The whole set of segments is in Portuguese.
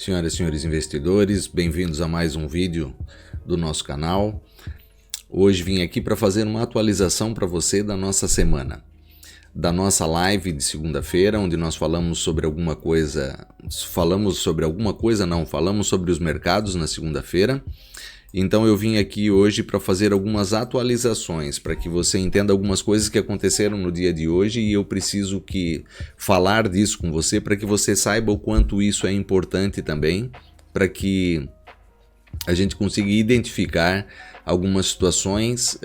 Senhoras e senhores investidores, bem-vindos a mais um vídeo do nosso canal. Hoje vim aqui para fazer uma atualização para você da nossa semana, da nossa live de segunda-feira, onde nós falamos sobre falamos sobre os mercados na segunda-feira. Então eu vim aqui hoje para fazer algumas atualizações, para que você entenda algumas coisas que aconteceram no dia de hoje e eu preciso falar disso com você para que você saiba o quanto isso é importante também, para que a gente consiga identificar algumas situações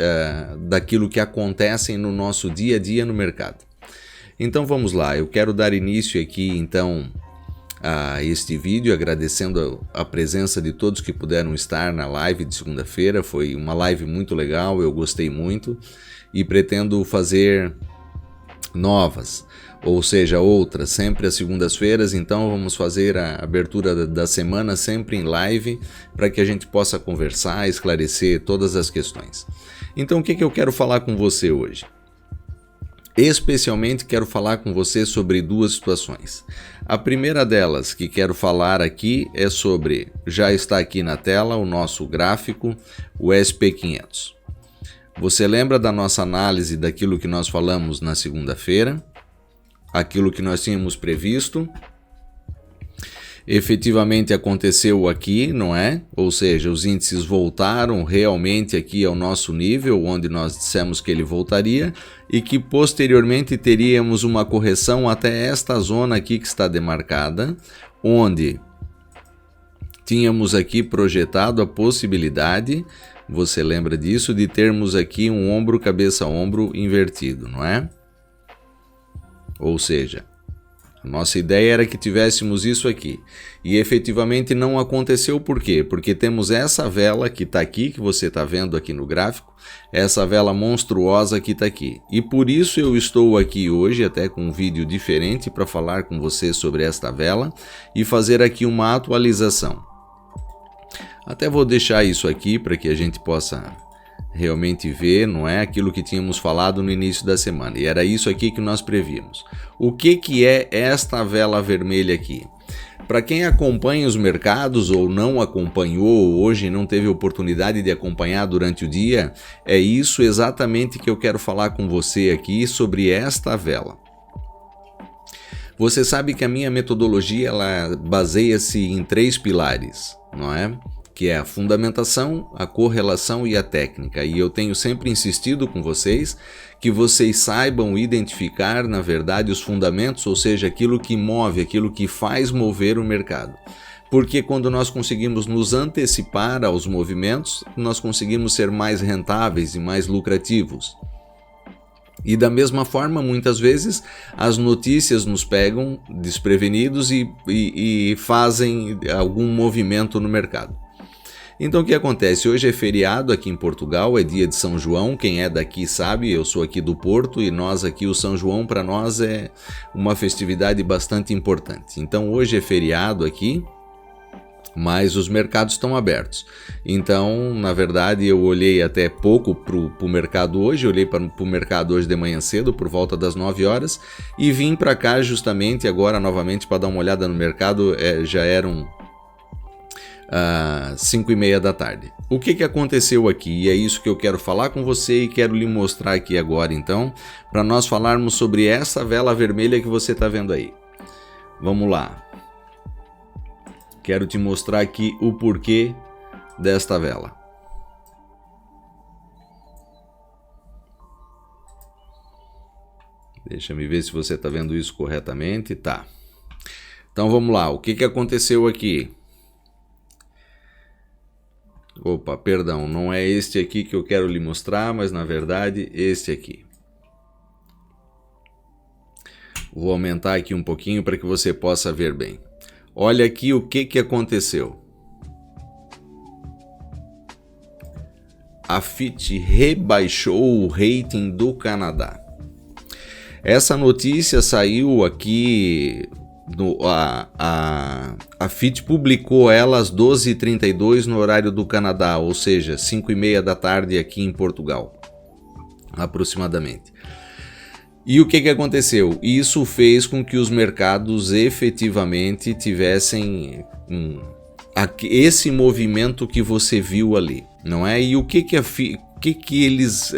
daquilo que acontecem no nosso dia a dia no mercado. Então vamos lá, eu quero dar início aqui então a este vídeo, agradecendo a presença de todos que puderam estar na live de segunda-feira. Foi uma live muito legal, eu gostei muito e pretendo fazer novas, ou seja, outras, sempre às segundas-feiras. Então vamos fazer a abertura da semana sempre em live, para que a gente possa conversar, esclarecer todas as questões. Então o que eu quero falar com você hoje? Especialmente quero falar com você sobre duas situações. A primeira delas que quero falar aqui é sobre, já está aqui na tela o nosso gráfico, o SP500. Você lembra da nossa análise daquilo que nós falamos na segunda-feira? Aquilo que nós tínhamos previsto? Efetivamente aconteceu aqui, não é? Ou seja, os índices voltaram realmente aqui ao nosso nível, onde nós dissemos que ele voltaria, e que posteriormente teríamos uma correção até esta zona aqui que está demarcada, onde tínhamos aqui projetado a possibilidade, você lembra disso, de termos aqui um ombro, cabeça, ombro invertido, não é? Ou seja, a nossa ideia era que tivéssemos isso aqui, e efetivamente não aconteceu. Por quê? Porque temos essa vela que está aqui, que você está vendo aqui no gráfico, essa vela monstruosa que está aqui. E por isso eu estou aqui hoje, até com um vídeo diferente, para falar com você sobre esta vela e fazer aqui uma atualização. Até vou deixar isso aqui para que a gente possa realmente ver, não é, aquilo que tínhamos falado no início da semana, e era isso aqui que nós prevíamos. O que é esta vela vermelha aqui? Para quem acompanha os mercados ou não acompanhou hoje, não teve oportunidade de acompanhar durante o dia, é isso exatamente que eu quero falar com você aqui sobre esta vela. Você sabe que a minha metodologia ela baseia-se em 3 pilares, não é? Que é a fundamentação, a correlação e a técnica. E eu tenho sempre insistido com vocês que vocês saibam identificar, na verdade, os fundamentos, ou seja, aquilo que move, aquilo que faz mover o mercado. Porque quando nós conseguimos nos antecipar aos movimentos, nós conseguimos ser mais rentáveis e mais lucrativos. E da mesma forma, muitas vezes, as notícias nos pegam desprevenidos e fazem algum movimento no mercado. Então o que acontece? Hoje é feriado aqui em Portugal, é dia de São João, quem é daqui sabe, eu sou aqui do Porto e nós aqui, o São João para nós é uma festividade bastante importante. Então hoje é feriado aqui, mas os mercados estão abertos. Então, na verdade, eu olhei até pouco para o mercado hoje, olhei para o mercado hoje de manhã cedo, por volta das 9 horas, e vim para cá justamente agora novamente para dar uma olhada no mercado, já eram 5:30 da tarde. O que aconteceu aqui? E é isso que eu quero falar com você e quero lhe mostrar aqui agora então, para nós falarmos sobre essa vela vermelha que você está vendo aí. Vamos lá. Quero te mostrar aqui o porquê desta vela. Deixa eu ver se você está vendo isso corretamente. Tá. Então vamos lá. O que aconteceu aqui? Opa, perdão, não é este aqui que eu quero lhe mostrar, mas na verdade este aqui. Vou aumentar aqui um pouquinho para que você possa ver bem. Olha aqui o que aconteceu. A Fitch rebaixou o rating do Canadá. Essa notícia saiu aqui... A Fitch publicou ela às 12h32 no horário do Canadá, ou seja, 5:30 da tarde aqui em Portugal, aproximadamente. E o que aconteceu? Isso fez com que os mercados efetivamente tivessem esse movimento que você viu ali, não é? E o que eles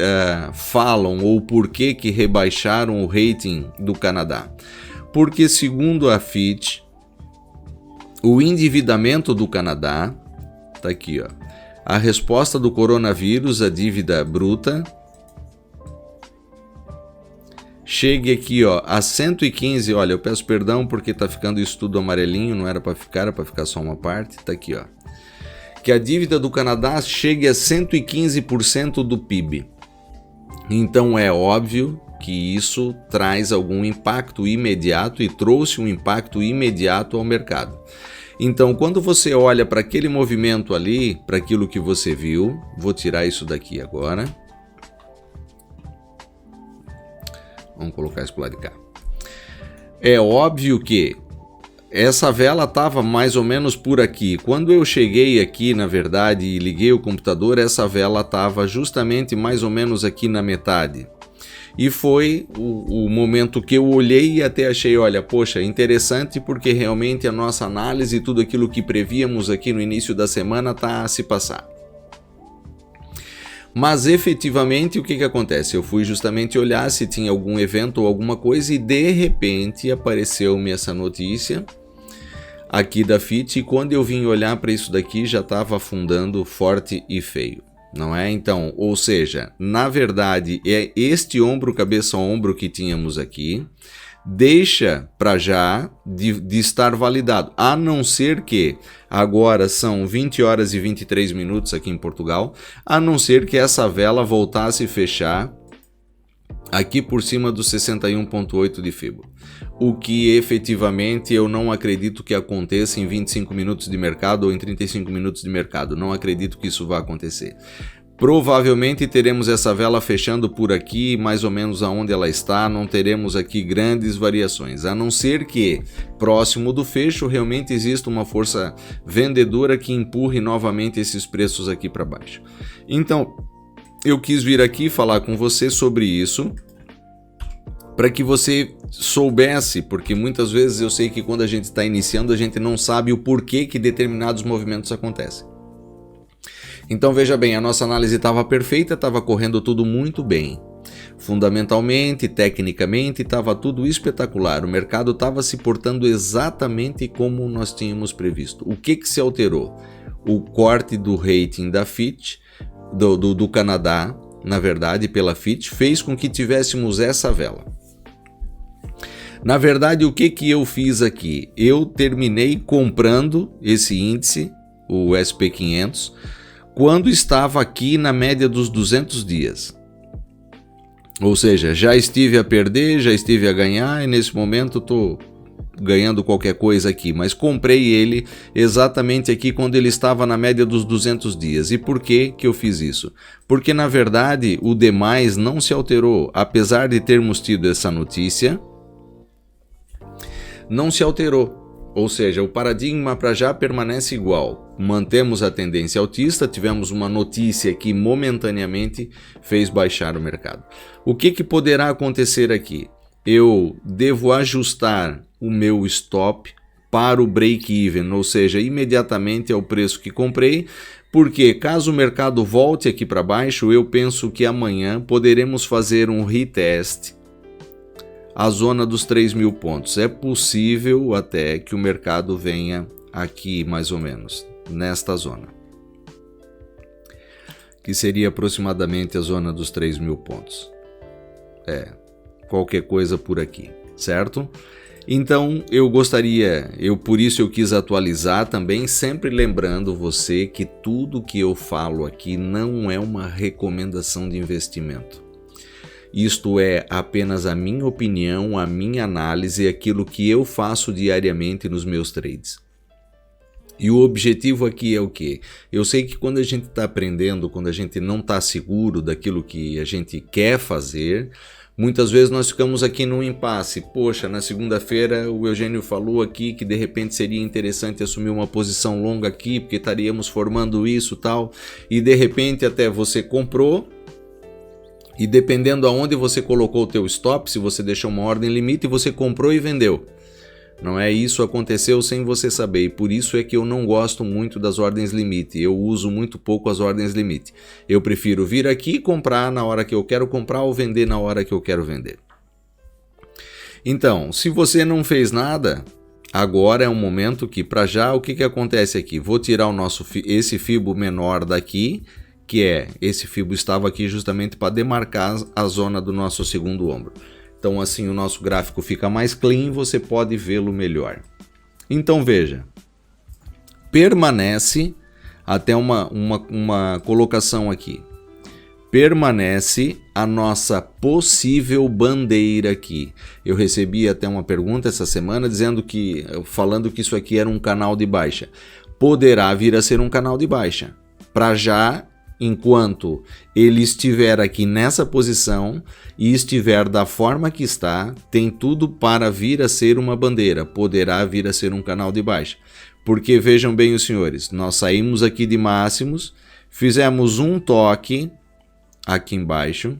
falam ou por que rebaixaram o rating do Canadá? Porque segundo a Fitch, o endividamento do Canadá, tá aqui, ó, a resposta do coronavírus, a dívida bruta, chegue aqui, ó, a 115, olha, eu peço perdão porque tá ficando isso tudo amarelinho, não era para ficar só uma parte, tá aqui, ó. Que a dívida do Canadá chegue a 115% do PIB. Então é óbvio que isso traz algum impacto imediato e trouxe um impacto imediato ao mercado. Então, quando você olha para aquele movimento ali, para aquilo que você viu, vou tirar isso daqui agora. Vamos colocar isso para lá de cá. É óbvio que essa vela estava mais ou menos por aqui. Quando eu cheguei aqui, na verdade, e liguei o computador, essa vela estava justamente mais ou menos aqui na metade. E foi o momento que eu olhei e até achei, olha, poxa, interessante porque realmente a nossa análise e tudo aquilo que prevíamos aqui no início da semana está a se passar. Mas efetivamente o que acontece? Eu fui justamente olhar se tinha algum evento ou alguma coisa e de repente apareceu-me essa notícia aqui da Fitch e quando eu vim olhar para isso daqui já estava afundando forte e feio, não é? Então, ou seja, na verdade é este ombro, cabeça ombro que tínhamos aqui, deixa para já de estar validado, a não ser que agora são 20 horas e 23 minutos aqui em Portugal, a não ser que essa vela voltasse a fechar aqui por cima do 61.8 de FIBO, o que efetivamente eu não acredito que aconteça em 25 minutos de mercado ou em 35 minutos de mercado, não acredito que isso vá acontecer. Provavelmente teremos essa vela fechando por aqui, mais ou menos aonde ela está, não teremos aqui grandes variações, a não ser que próximo do fecho realmente exista uma força vendedora que empurre novamente esses preços aqui para baixo. Então, eu quis vir aqui falar com você sobre isso, para que você soubesse, porque muitas vezes eu sei que quando a gente está iniciando, a gente não sabe o porquê que determinados movimentos acontecem. Então veja bem, a nossa análise estava perfeita, estava correndo tudo muito bem. Fundamentalmente, tecnicamente, estava tudo espetacular. O mercado estava se portando exatamente como nós tínhamos previsto. O que se alterou? O corte do rating da Fitch, do Canadá, na verdade, pela Fitch, fez com que tivéssemos essa vela. Na verdade, o que eu fiz aqui? Eu terminei comprando esse índice, o SP500, quando estava aqui na média dos 200 dias. Ou seja, já estive a perder, já estive a ganhar e nesse momento estou ganhando qualquer coisa aqui. Mas comprei ele exatamente aqui quando ele estava na média dos 200 dias. E por que eu fiz isso? Porque na verdade o demais não se alterou. Apesar de termos tido essa notícia, não se alterou. Ou seja, o paradigma para já permanece igual. Mantemos a tendência altista, tivemos uma notícia que momentaneamente fez baixar o mercado. O que poderá acontecer aqui? Eu devo ajustar o meu stop para o break-even, ou seja, imediatamente ao preço que comprei, porque caso o mercado volte aqui para baixo, eu penso que amanhã poderemos fazer um retest a zona dos 3.000 pontos. É possível até que o mercado venha aqui mais ou menos, nesta zona, que seria aproximadamente a zona dos 3.000 pontos. Qualquer coisa por aqui, certo? Então por isso eu quis atualizar também, sempre lembrando você que tudo que eu falo aqui não é uma recomendação de investimento. Isto é apenas a minha opinião, a minha análise, aquilo que eu faço diariamente nos meus trades. E o objetivo aqui é o quê? Eu sei que quando a gente está aprendendo, quando a gente não está seguro daquilo que a gente quer fazer, muitas vezes nós ficamos aqui num impasse. Poxa, na segunda-feira o Eugênio falou aqui que de repente seria interessante assumir uma posição longa aqui, porque estaríamos formando isso e tal, e de repente até você comprou, E dependendo aonde você colocou o teu stop, se você deixou uma ordem limite, você comprou e vendeu. Não é? Isso aconteceu sem você saber, e por isso é que eu não gosto muito das ordens limite, eu uso muito pouco as ordens limite. Eu prefiro vir aqui e comprar na hora que eu quero comprar ou vender na hora que eu quero vender. Então, se você não fez nada, agora é um momento que, para já, o que acontece aqui? Vou tirar esse fibo menor daqui, que é, esse fibo estava aqui justamente para demarcar a zona do nosso segundo ombro. Então assim o nosso gráfico fica mais clean, você pode vê-lo melhor. Então veja, permanece, até uma colocação aqui, permanece a nossa possível bandeira aqui. Eu recebi até uma pergunta essa semana falando que isso aqui era um canal de baixa. Poderá vir a ser um canal de baixa. Para já, enquanto ele estiver aqui nessa posição e estiver da forma que está, tem tudo para vir a ser uma bandeira, poderá vir a ser um canal de baixa. Porque vejam bem os senhores, nós saímos aqui de máximos, fizemos um toque aqui embaixo,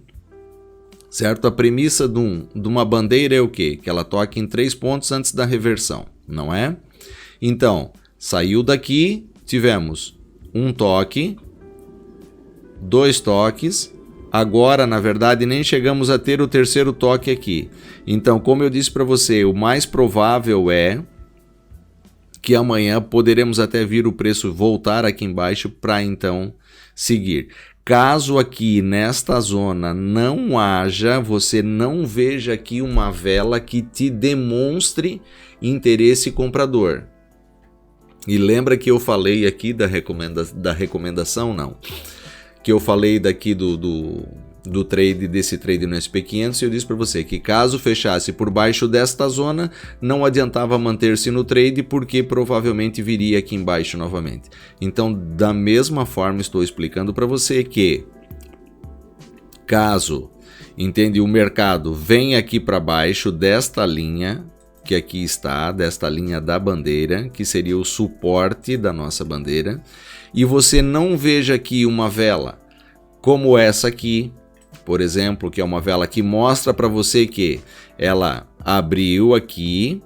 certo? A premissa de uma bandeira é o quê? Que ela toque em 3 pontos antes da reversão, não é? Então, saiu daqui, tivemos um toque, 2 toques, agora na verdade nem chegamos a ter o terceiro toque aqui. Então, como eu disse para você, o mais provável é que amanhã poderemos até vir o preço voltar aqui embaixo para então seguir. Caso aqui nesta zona não haja, você não veja aqui uma vela que te demonstre interesse comprador. E lembra que eu falei aqui da recomendação, não? Que eu falei daqui desse trade no SP500 e eu disse para você que caso fechasse por baixo desta zona, não adiantava manter-se no trade porque provavelmente viria aqui embaixo novamente. Então, da mesma forma, estou explicando para você que caso, o mercado venha aqui para baixo desta linha, que aqui está, desta linha da bandeira, que seria o suporte da nossa bandeira, e você não veja aqui uma vela como essa aqui, por exemplo, que é uma vela que mostra para você que ela abriu aqui,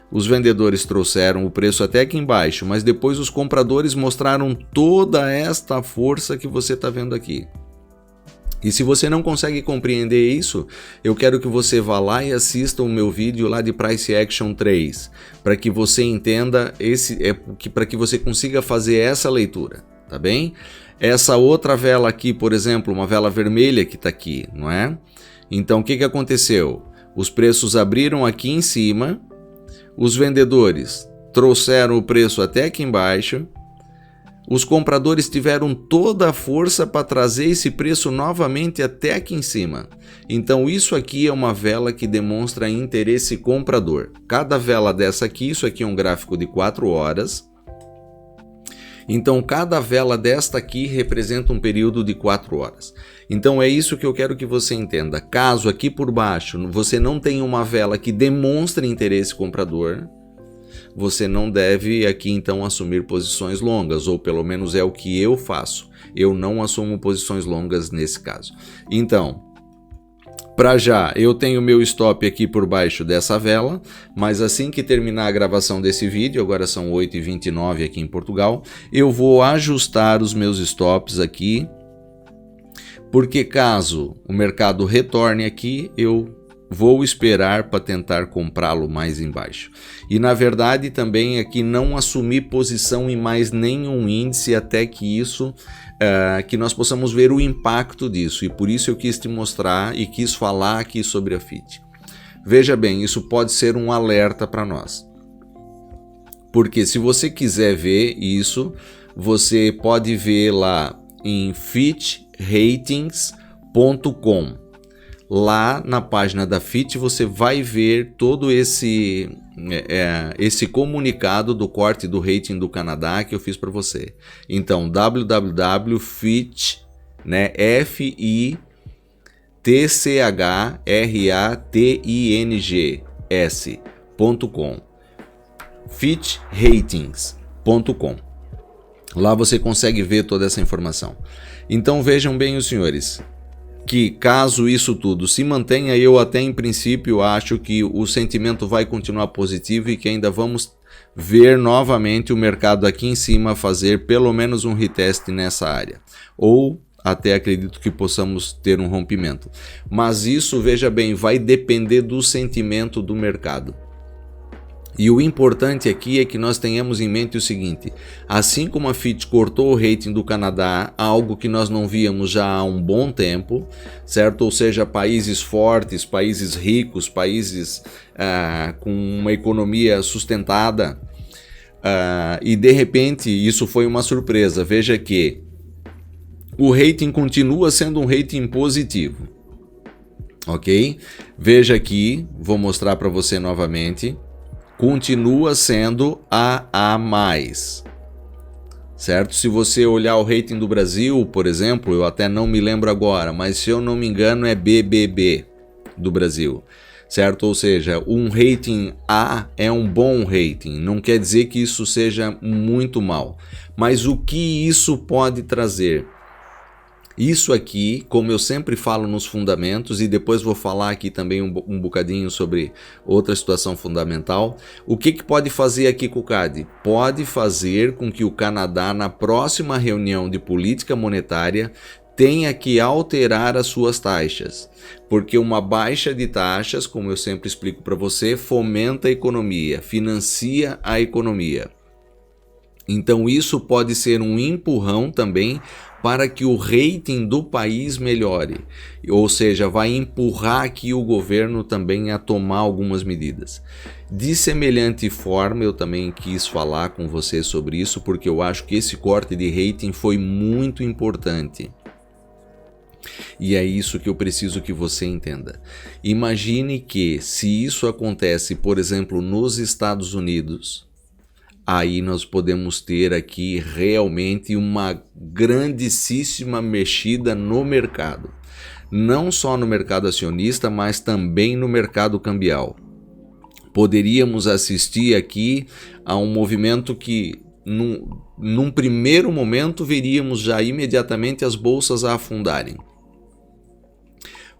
os vendedores trouxeram o preço até aqui embaixo, mas depois os compradores mostraram toda esta força que você está vendo aqui. E se você não consegue compreender isso, eu quero que você vá lá e assista o meu vídeo lá de Price Action 3, para que você entenda para que você consiga fazer essa leitura, tá bem? Essa outra vela aqui, por exemplo, uma vela vermelha que está aqui, não é? Então o que aconteceu? Os preços abriram aqui em cima, os vendedores trouxeram o preço até aqui embaixo, os compradores tiveram toda a força para trazer esse preço novamente até aqui em cima. Então isso aqui é uma vela que demonstra interesse comprador. Cada vela dessa aqui, isso aqui é um gráfico de 4 horas. Então cada vela desta aqui representa um período de 4 horas. Então é isso que eu quero que você entenda. Caso aqui por baixo você não tenha uma vela que demonstre interesse comprador, você não deve aqui então assumir posições longas, ou pelo menos é o que eu faço. Eu não assumo posições longas nesse caso. Então, para já, eu tenho meu stop aqui por baixo dessa vela, mas assim que terminar a gravação desse vídeo, agora são 8h29 aqui em Portugal, eu vou ajustar os meus stops aqui, porque caso o mercado retorne aqui, eu vou esperar para tentar comprá-lo mais embaixo. E na verdade também aqui não assumir posição em mais nenhum índice até que que nós possamos ver o impacto disso. E por isso eu quis te mostrar e quis falar aqui sobre a FIT. Veja bem, isso pode ser um alerta para nós. Porque se você quiser ver isso, você pode ver lá em fitratings.com. Lá na página da FIT você vai ver todo esse comunicado do corte do rating do Canadá que eu fiz para você. Então www.fit, né, FITCHRATINGS.com, fitratings.com. Lá você consegue ver toda essa informação. Então vejam bem os senhores. que caso isso tudo se mantenha, eu até em princípio acho que o sentimento vai continuar positivo e que ainda vamos ver novamente o mercado aqui em cima fazer pelo menos um retest nessa área, ou até acredito que possamos ter um rompimento. Mas isso, veja bem, vai depender do sentimento do mercado. E o importante aqui é que nós tenhamos em mente o seguinte: assim como a Fitch cortou o rating do Canadá, algo que nós não víamos já há um bom tempo, certo? Ou seja, países fortes, países ricos, países com uma economia sustentada, e de repente isso foi uma surpresa. Veja que o rating continua sendo um rating positivo, ok? Veja aqui, vou mostrar para você novamente. Continua sendo AA+, certo? Se você olhar o rating do Brasil, por exemplo, eu até não me lembro agora, mas se eu não me engano é BBB do Brasil, certo? Ou seja, um rating A é um bom rating, não quer dizer que isso seja muito mal, mas o que isso pode trazer? Isso aqui, como eu sempre falo nos fundamentos, e depois vou falar aqui também um bocadinho sobre outra situação fundamental, o que pode fazer aqui com o CAD? Pode fazer com que o Canadá, na próxima reunião de política monetária, tenha que alterar as suas taxas, porque uma baixa de taxas, como eu sempre explico para você, fomenta a economia, financia a economia. Então isso pode ser um empurrão também para que o rating do país melhore, ou seja, vai empurrar aqui o governo também a tomar algumas medidas. De semelhante forma, eu também quis falar com você sobre isso, porque eu acho que esse corte de rating foi muito importante. E é isso que eu preciso que você entenda. Imagine que se isso acontece, por exemplo, nos Estados Unidos, aí nós podemos ter aqui realmente uma grandíssima mexida no mercado. Não só no mercado acionista, mas também no mercado cambial. Poderíamos assistir aqui a um movimento que, num primeiro momento, veríamos já imediatamente as bolsas a afundarem.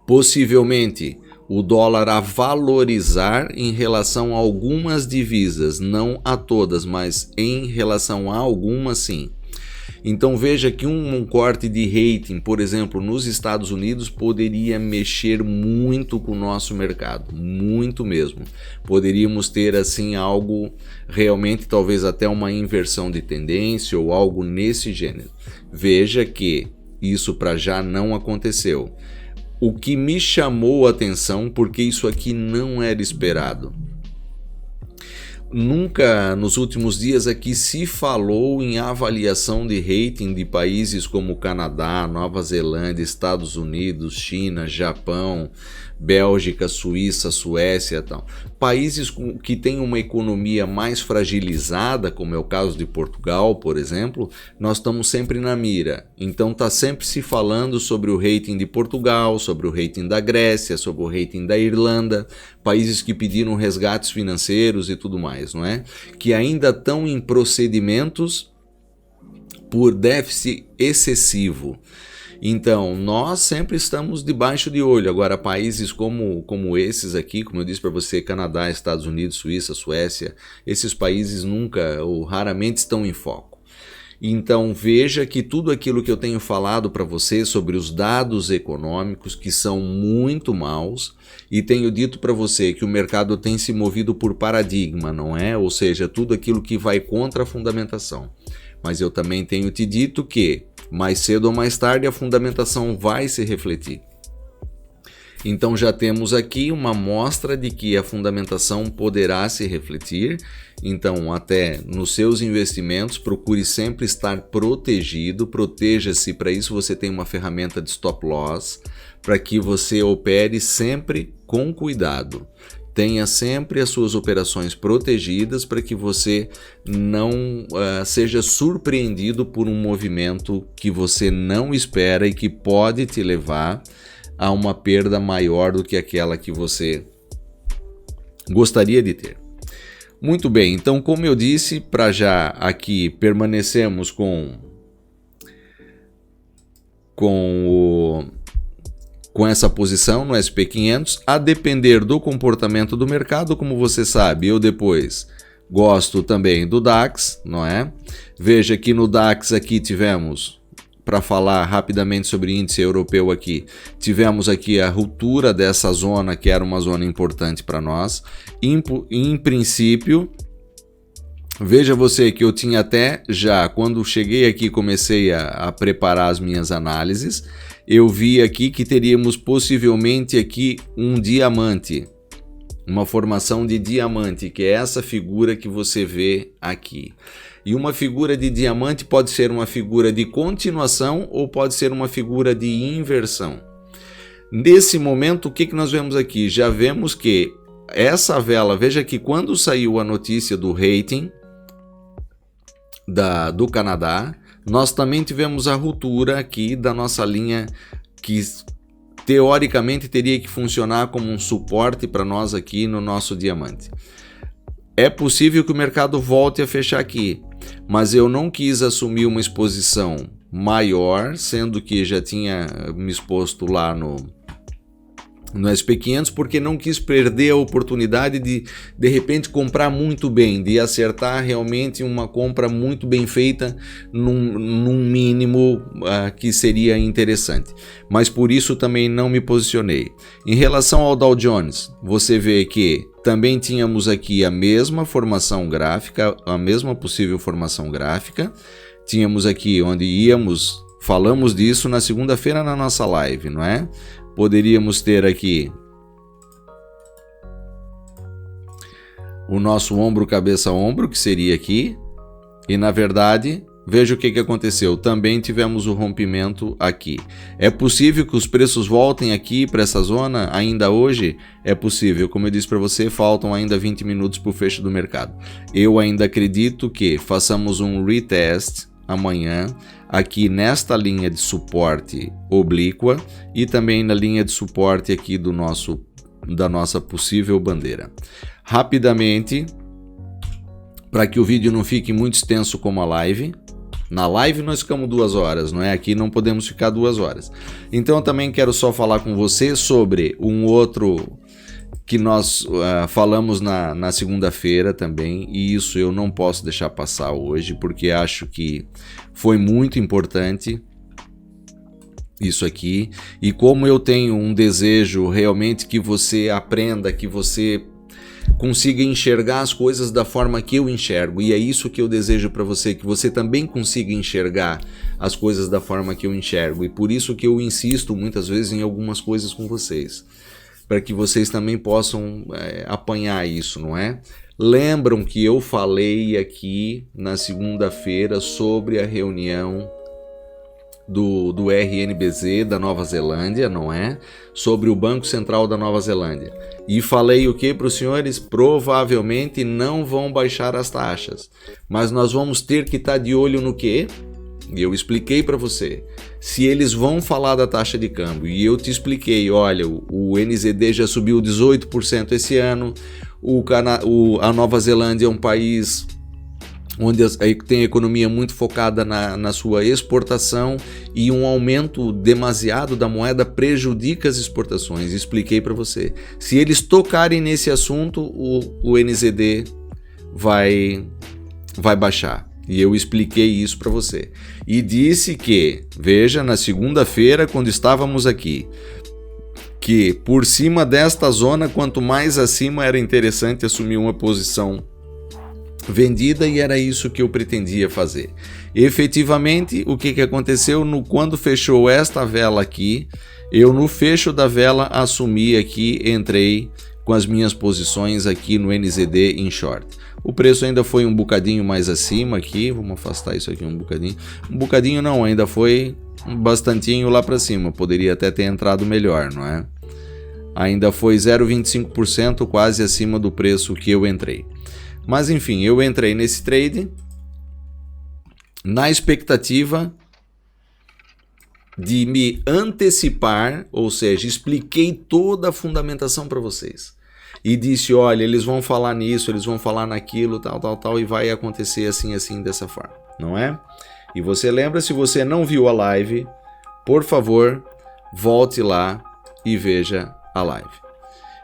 Possivelmente o dólar a valorizar em relação a algumas divisas, não a todas, mas em relação a algumas sim. Então veja que um corte de rating, por exemplo, nos Estados Unidos poderia mexer muito com o nosso mercado, muito mesmo. Poderíamos ter assim algo realmente, talvez até uma inversão de tendência ou algo nesse gênero. Veja que isso para já não aconteceu. O que me chamou a atenção, porque isso aqui não era esperado. Nunca nos últimos dias aqui se falou em avaliação de rating de países como Canadá, Nova Zelândia, Estados Unidos, China, Japão, Bélgica, Suíça, Suécia e tal. Países que têm uma economia mais fragilizada, como é o caso de Portugal, por exemplo, nós estamos sempre na mira. Então está sempre se falando sobre o rating de Portugal, sobre o rating da Grécia, sobre o rating da Irlanda, países que pediram resgates financeiros e tudo mais, não é? Que ainda estão em procedimentos por déficit excessivo. Então, nós sempre estamos debaixo de olho. Agora, países como esses aqui, como eu disse para você, Canadá, Estados Unidos, Suíça, Suécia, esses países nunca ou raramente estão em foco. Então, veja que tudo aquilo que eu tenho falado para você sobre os dados econômicos, que são muito maus, e tenho dito para você que o mercado tem se movido por paradigma, não é? Ou seja, tudo aquilo que vai contra a fundamentação. Mas eu também tenho te dito que mais cedo ou mais tarde a fundamentação vai se refletir. Então já temos aqui uma amostra de que a fundamentação poderá se refletir. Então até nos seus investimentos procure sempre estar protegido, proteja-se, para isso você tem uma ferramenta de stop loss, para que você opere sempre com cuidado. Tenha sempre as suas operações protegidas para que você não seja surpreendido por um movimento que você não espera e que pode te levar a uma perda maior do que aquela que você gostaria de ter. Muito bem, então como eu disse, para já aqui permanecemos com com essa posição no SP500, a depender do comportamento do mercado, como você sabe, eu depois gosto também do DAX, não é? Veja que no DAX aqui tivemos, para falar rapidamente sobre índice europeu aqui, tivemos aqui a ruptura dessa zona, que era uma zona importante para nós. Em princípio, veja você que eu tinha até já, quando cheguei aqui, comecei a preparar as minhas análises, eu vi aqui que teríamos possivelmente aqui um diamante, uma formação de diamante, que é essa figura que você vê aqui. E uma figura de diamante pode ser uma figura de continuação ou pode ser uma figura de inversão. Nesse momento, o que nós vemos aqui? Já vemos que essa vela, veja que quando saiu a notícia do rating do Canadá, nós também tivemos a ruptura aqui da nossa linha que teoricamente teria que funcionar como um suporte para nós aqui no nosso diamante. É possível que o mercado volte a fechar aqui, mas eu não quis assumir uma exposição maior, sendo que já tinha me exposto lá no SP500, porque não quis perder a oportunidade de repente comprar muito bem, de acertar realmente uma compra muito bem feita num mínimo que seria interessante. Mas por isso também não me posicionei. Em relação ao Dow Jones, você vê que também tínhamos aqui a mesma formação gráfica, a mesma possível formação gráfica. Tínhamos aqui onde falamos disso na segunda-feira na nossa live, não é? Poderíamos ter aqui o nosso ombro, cabeça, ombro, que seria aqui. E na verdade, veja o que aconteceu. Também tivemos o rompimento aqui. É possível que os preços voltem aqui para essa zona ainda hoje? É possível. Como eu disse para você, faltam ainda 20 minutos para o fecho do mercado. Eu ainda acredito que façamos um retest amanhã aqui nesta linha de suporte oblíqua e também na linha de suporte aqui da nossa possível bandeira. Rapidamente, para que o vídeo não fique muito extenso como a live. Na live nós ficamos 2 horas, não é? Aqui não podemos ficar 2 horas. Então eu também quero só falar com você sobre um outro que nós falamos na segunda-feira também, e isso eu não posso deixar passar hoje, porque acho que foi muito importante isso aqui, e como eu tenho um desejo realmente que você aprenda, que você consiga enxergar as coisas da forma que eu enxergo, e é isso que eu desejo para você, que você também consiga enxergar as coisas da forma que eu enxergo, e por isso que eu insisto muitas vezes em algumas coisas com vocês, para que vocês também possam apanhar isso, não é? Lembram que eu falei aqui na segunda-feira sobre a reunião do RNBZ da Nova Zelândia, não é? Sobre o Banco Central da Nova Zelândia. E falei o que para os senhores? Provavelmente não vão baixar as taxas, mas nós vamos ter que estar de olho no quê? E eu expliquei para você, se eles vão falar da taxa de câmbio, e eu te expliquei, olha, o NZD já subiu 18% esse ano, a Nova Zelândia é um país onde tem a economia muito focada na sua exportação, e um aumento demasiado da moeda prejudica as exportações. Expliquei para você, se eles tocarem nesse assunto, o NZD vai baixar. E eu expliquei isso para você. E disse que, veja, na segunda-feira, quando estávamos aqui, que por cima desta zona, quanto mais acima, era interessante assumir uma posição vendida, e era isso que eu pretendia fazer. Efetivamente, o que aconteceu? Quando fechou esta vela aqui, eu no fecho da vela assumi aqui, entrei com as minhas posições aqui no NZD em short. O preço ainda foi um bocadinho mais acima aqui, vamos afastar isso aqui um bocadinho. Um bocadinho não, ainda foi bastantinho lá para cima, poderia até ter entrado melhor, não é? Ainda foi 0,25% quase acima do preço que eu entrei. Mas enfim, eu entrei nesse trade na expectativa de me antecipar, ou seja, expliquei toda a fundamentação para vocês. E disse, olha, eles vão falar nisso, eles vão falar naquilo, tal, e vai acontecer assim, dessa forma, não é? E você lembra, se você não viu a live, por favor, volte lá e veja a live.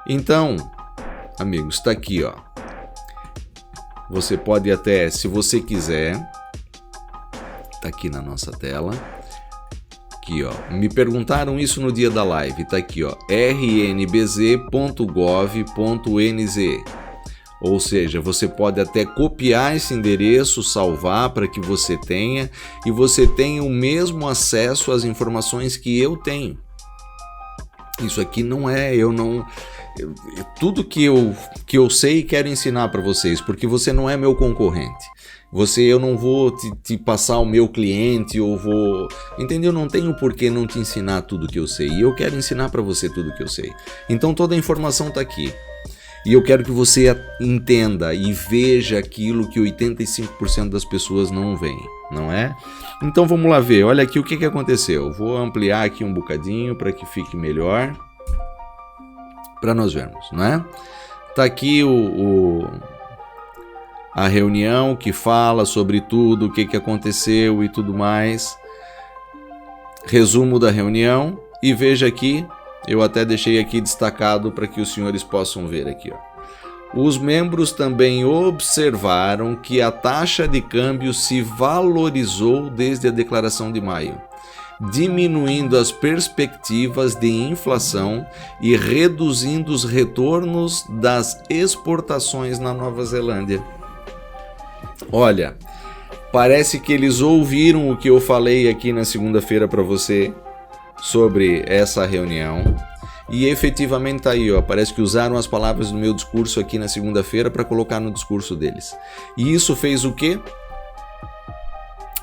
Então, amigos, está aqui, ó. Você pode até, se você quiser, tá aqui na nossa tela. Aqui, ó. Me perguntaram isso no dia da live, tá aqui, ó. rnbz.gov.nz. Ou seja, você pode até copiar esse endereço, salvar para que você tenha, e você tenha o mesmo acesso às informações que eu tenho. Isso aqui não é, tudo que eu sei e quero ensinar para vocês, porque você não é meu concorrente. Eu não vou te passar o meu cliente, entendeu? Não tenho por que não te ensinar tudo que eu sei, e eu quero ensinar para você tudo que eu sei. Então toda a informação está aqui. E eu quero que você entenda e veja aquilo que 85% das pessoas não veem, não é? Então vamos lá ver, olha aqui o que aconteceu. Vou ampliar aqui um bocadinho para que fique melhor, para nós vermos, não é? Tá aqui a reunião que fala sobre tudo, o que aconteceu e tudo mais. Resumo da reunião, e veja aqui. Eu até deixei aqui destacado para que os senhores possam ver aqui, ó. Os membros também observaram que a taxa de câmbio se valorizou desde a declaração de maio, diminuindo as perspectivas de inflação e reduzindo os retornos das exportações na Nova Zelândia. Olha, parece que eles ouviram o que eu falei aqui na segunda-feira para você sobre essa reunião, e efetivamente tá aí, ó, parece que usaram as palavras do meu discurso aqui na segunda-feira para colocar no discurso deles. E isso fez o quê?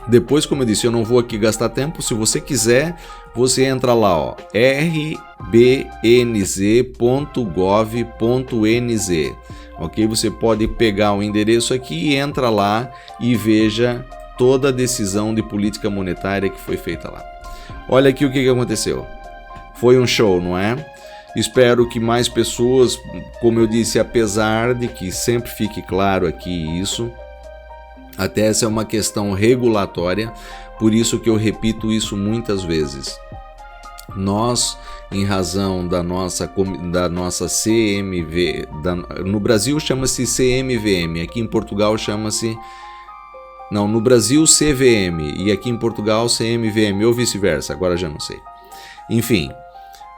Depois, como eu disse, eu não vou aqui gastar tempo. Se você quiser, você entra lá, ó, rbnz.gov.nz, ok? Você pode pegar o endereço aqui e entra lá e veja toda a decisão de política monetária que foi feita lá. Olha aqui o que aconteceu. Foi um show, não é? Espero que mais pessoas, como eu disse, apesar de que sempre fique claro aqui isso, até essa é uma questão regulatória, por isso que eu repito isso muitas vezes. Nós, em razão da nossa CMV, no Brasil chama-se CMVM, aqui em Portugal chama-se... Não, no Brasil CVM e aqui em Portugal CMVM ou vice-versa, agora já não sei. Enfim,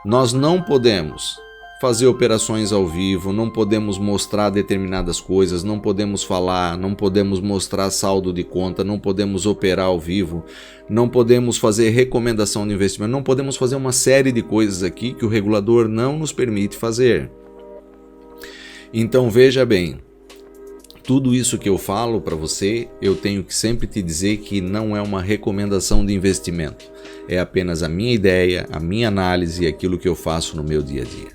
nós não podemos fazer operações ao vivo, não podemos mostrar determinadas coisas, não podemos falar, não podemos mostrar saldo de conta, não podemos operar ao vivo, não podemos fazer recomendação de investimento, não podemos fazer uma série de coisas aqui que o regulador não nos permite fazer. Então veja bem, tudo isso que eu falo para você, eu tenho que sempre te dizer que não é uma recomendação de investimento. É apenas a minha ideia, a minha análise e aquilo que eu faço no meu dia a dia.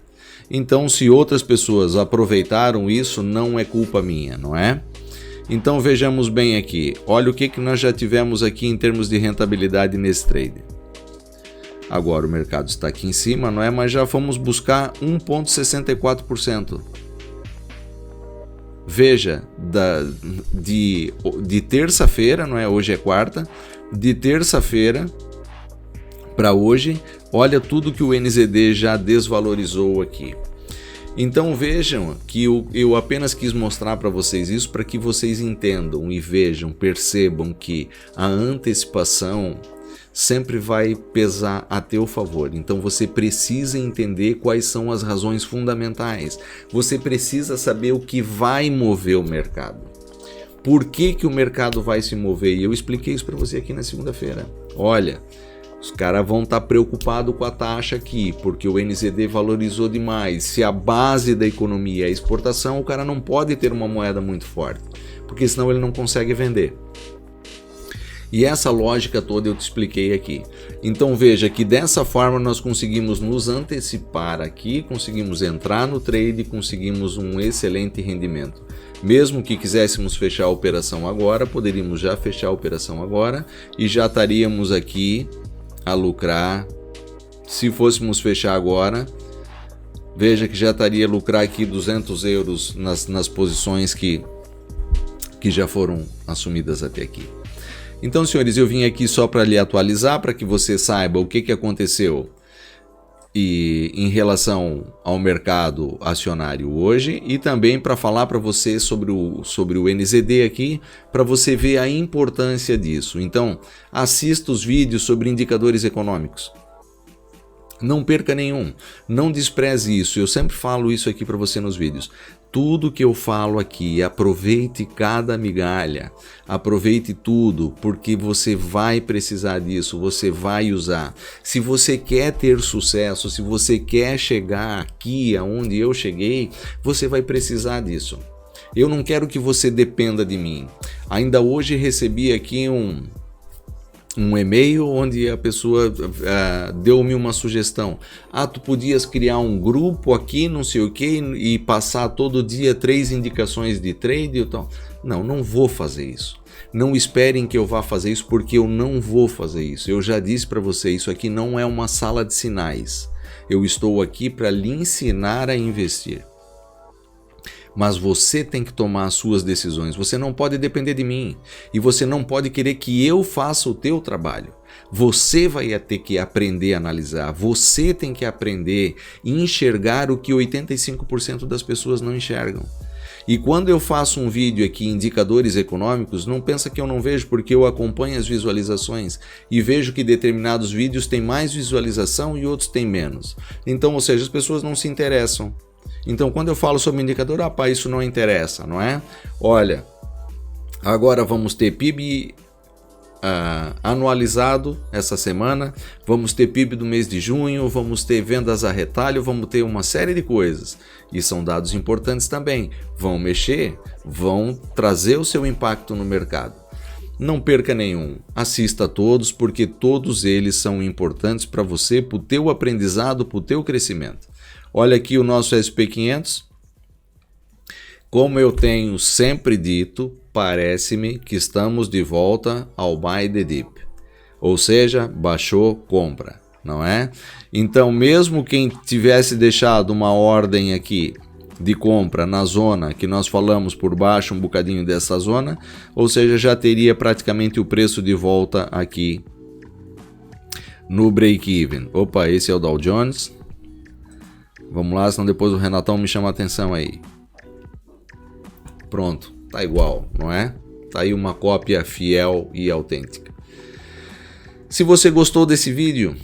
Então, se outras pessoas aproveitaram isso, não é culpa minha, não é? Então, vejamos bem aqui. Olha o que nós já tivemos aqui em termos de rentabilidade nesse trade. Agora o mercado está aqui em cima, não é? Mas já fomos buscar 1,64%. Veja, de terça-feira, não é? Hoje é quarta, de terça-feira para hoje, olha tudo que o NZD já desvalorizou aqui. Então vejam que eu apenas quis mostrar para vocês isso para que vocês entendam e vejam, percebam que a antecipação sempre vai pesar a teu favor. Então você precisa entender quais são as razões fundamentais. Você precisa saber o que vai mover o mercado. Por que o mercado vai se mover? E eu expliquei isso para você aqui na segunda-feira. Olha, os caras vão estar preocupados com a taxa aqui, porque o NZD valorizou demais. Se a base da economia é a exportação, o cara não pode ter uma moeda muito forte, porque senão ele não consegue vender. E essa lógica toda eu te expliquei aqui. Então veja que dessa forma nós conseguimos nos antecipar aqui, conseguimos entrar no trade e conseguimos um excelente rendimento. Mesmo que quiséssemos fechar a operação agora, poderíamos já fechar a operação agora e já estaríamos aqui a lucrar. Se fôssemos fechar agora, veja que já estaria a lucrar aqui 200 euros nas posições que já foram assumidas até aqui. Então, senhores, eu vim aqui só para lhe atualizar, para que você saiba o que aconteceu. e em relação ao mercado acionário hoje, e também para falar para você sobre o NZD aqui, para você ver a importância disso. Então, assista os vídeos sobre indicadores econômicos. Não perca nenhum, não despreze isso, eu sempre falo isso aqui para você nos vídeos. Tudo que eu falo aqui, aproveite cada migalha, aproveite tudo, porque você vai precisar disso, você vai usar. Se você quer ter sucesso, se você quer chegar aqui aonde eu cheguei, você vai precisar disso. Eu não quero que você dependa de mim. Ainda hoje recebi aqui um e-mail onde a pessoa deu-me uma sugestão. Tu podias criar um grupo aqui, não sei o que, e passar todo dia 3 indicações de trade e tal. Não vou fazer isso. Não esperem que eu vá fazer isso, porque eu não vou fazer isso. Eu já disse para você, isso aqui não é uma sala de sinais. Eu estou aqui para lhe ensinar a investir. Mas você tem que tomar as suas decisões, você não pode depender de mim e você não pode querer que eu faça o teu trabalho. Você vai ter que aprender a analisar, você tem que aprender a enxergar o que 85% das pessoas não enxergam. E quando eu faço um vídeo aqui, indicadores econômicos, não pensa que eu não vejo, porque eu acompanho as visualizações e vejo que determinados vídeos têm mais visualização e outros têm menos. Então, ou seja, as pessoas não se interessam. Então, quando eu falo sobre indicador, isso não interessa, não é? Olha, agora vamos ter PIB anualizado essa semana, vamos ter PIB do mês de junho, vamos ter vendas a retalho, vamos ter uma série de coisas. E são dados importantes também. Vão mexer, vão trazer o seu impacto no mercado. Não perca nenhum, assista a todos, porque todos eles são importantes para você, para o teu aprendizado, para o teu crescimento. Olha aqui o nosso SP500. Como eu tenho sempre dito, parece-me que estamos de volta ao buy the dip. Ou seja, baixou, compra, não é? Então, mesmo quem tivesse deixado uma ordem aqui de compra na zona que nós falamos por baixo, um bocadinho dessa zona, ou seja, já teria praticamente o preço de volta aqui no break-even. Opa, esse é o Dow Jones. Vamos lá, senão depois o Renatão me chama a atenção aí. Pronto, tá igual, não é? Tá aí uma cópia fiel e autêntica. Se você gostou desse vídeo,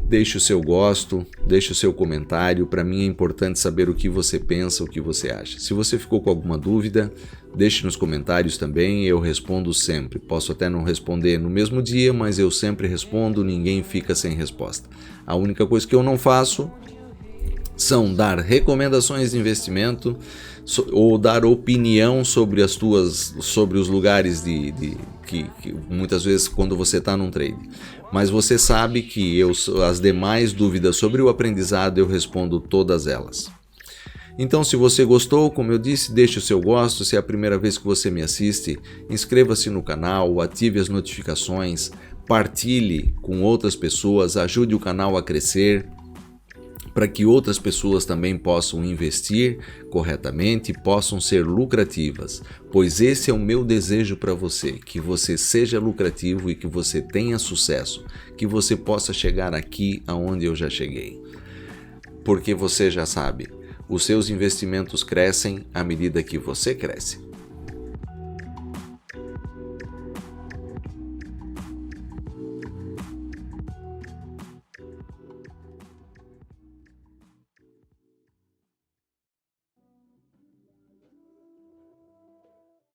deixe o seu gosto, deixe o seu comentário. Para mim é importante saber o que você pensa, o que você acha. Se você ficou com alguma dúvida, deixe nos comentários também, eu respondo sempre. Posso até não responder no mesmo dia, mas eu sempre respondo, ninguém fica sem resposta. A única coisa que eu não faço são dar recomendações de investimento ou dar opinião sobre sobre os lugares que muitas vezes quando você está num trade. Mas você sabe que as demais dúvidas sobre o aprendizado eu respondo todas elas. Então, se você gostou, como eu disse, deixe o seu gosto. Se é a primeira vez que você me assiste, inscreva-se no canal, ative as notificações, partilhe com outras pessoas, ajude o canal a crescer, para que outras pessoas também possam investir corretamente, possam ser lucrativas, pois esse é o meu desejo para você, que você seja lucrativo e que você tenha sucesso, que você possa chegar aqui aonde eu já cheguei. Porque você já sabe, os seus investimentos crescem à medida que você cresce.